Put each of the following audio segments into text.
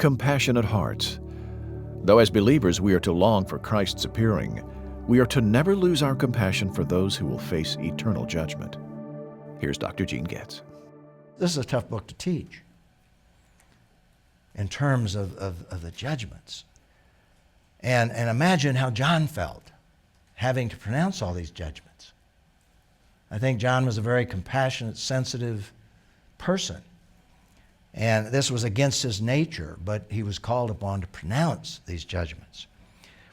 compassionate hearts. Though as believers we are to long for Christ's appearing, we are to never lose our compassion for those who will face eternal judgment. Here's Dr. Gene Getz. This is a tough book to teach in terms of the judgments. And imagine how John felt having to pronounce all these judgments. I think John was a very compassionate, sensitive person. And this was against his nature, but he was called upon to pronounce these judgments.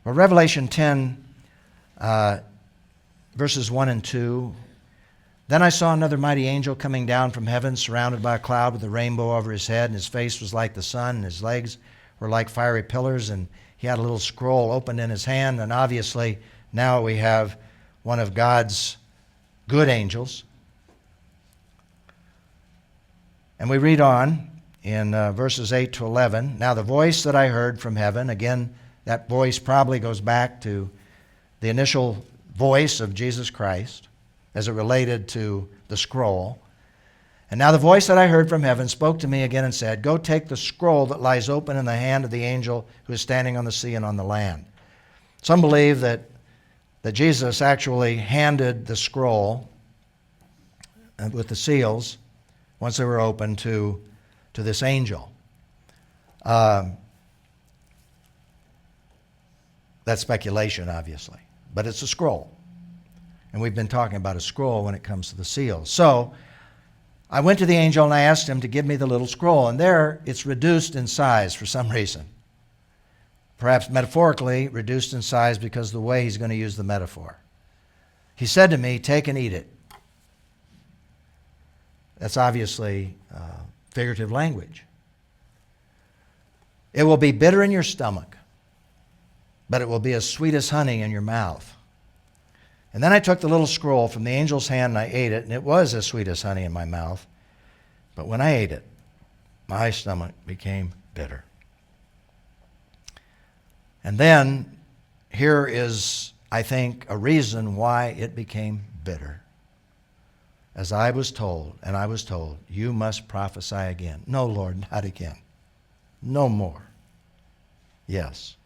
Well, Revelation 10, verses 1 and 2. Then I saw another mighty angel coming down from heaven, surrounded by a cloud with a rainbow over his head, and his face was like the sun, and his legs were like fiery pillars, and he had a little scroll opened in his hand. And obviously now we have one of God's good angels. And we read on in verses 8 to 11. Now the voice that I heard from heaven, again, that voice probably goes back to the initial voice of Jesus Christ as it related to the scroll. And now the voice that I heard from heaven spoke to me again and said, Go take the scroll that lies open in the hand of the angel who is standing on the sea and on the land. Some believe that Jesus actually handed the scroll with the seals, once they were open, to this angel. That's speculation, obviously, but it's a scroll. And we've been talking about a scroll when it comes to the seals. So I went to the angel and I asked him to give me the little scroll. And there it's reduced in size for some reason. Perhaps metaphorically reduced in size because of the way he's going to use the metaphor. He said to me, Take and eat it. That's obviously figurative language. It will be bitter in your stomach, but it will be as sweet as honey in your mouth. And then I took the little scroll from the angel's hand and I ate it, and it was as sweet as honey in my mouth. But when I ate it, my stomach became bitter. And then here is, I think, a reason why it became bitter. As I was told, you must prophesy again. No, Lord, not again. No more. Yes.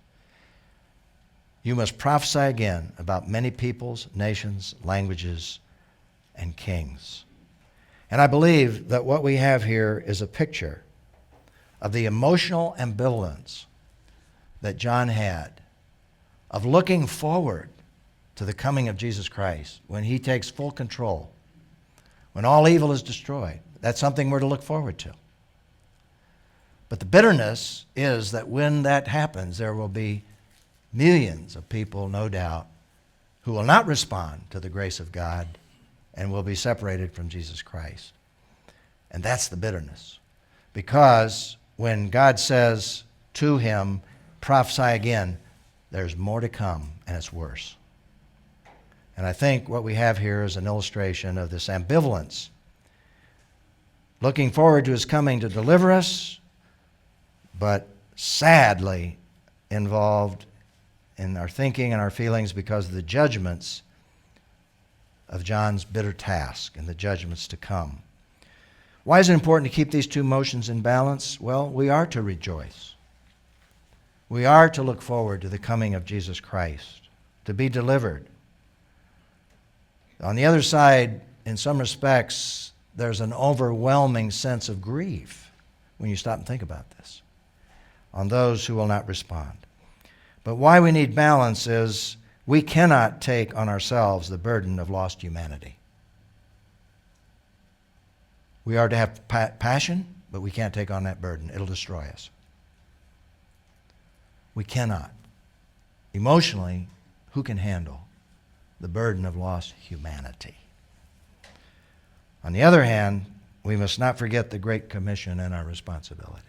You must prophesy again about many peoples, nations, languages, and kings. And I believe that what we have here is a picture of the emotional ambivalence that John had of looking forward to the coming of Jesus Christ when he takes full control, when all evil is destroyed. That's something we're to look forward to. But the bitterness is that when that happens, there will be millions of people, no doubt, who will not respond to the grace of God and will be separated from Jesus Christ. And that's the bitterness. Because when God says to him, prophesy again, there's more to come, and it's worse. And I think what we have here is an illustration of this ambivalence. Looking forward to his coming to deliver us, but sadly involved in our thinking and our feelings because of the judgments of John's bitter task and the judgments to come. Why is it important to keep these two emotions in balance? Well, we are to rejoice. We are to look forward to the coming of Jesus Christ, to be delivered. On the other side, in some respects, there's an overwhelming sense of grief when you stop and think about this on those who will not respond. But why we need balance is we cannot take on ourselves the burden of lost humanity. We are to have passion, but we can't take on that burden. It'll destroy us. We cannot. Emotionally, who can handle the burden of lost humanity? On the other hand, we must not forget the Great Commission and our responsibility.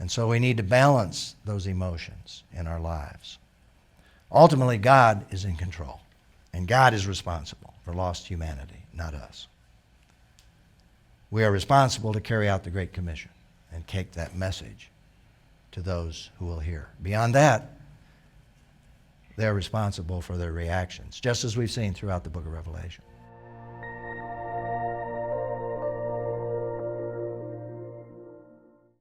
And so we need to balance those emotions in our lives. Ultimately, God is in control, and God is responsible for lost humanity, not us. We are responsible to carry out the Great Commission and take that message to those who will hear. Beyond that, they're responsible for their reactions, just as we've seen throughout the book of Revelation.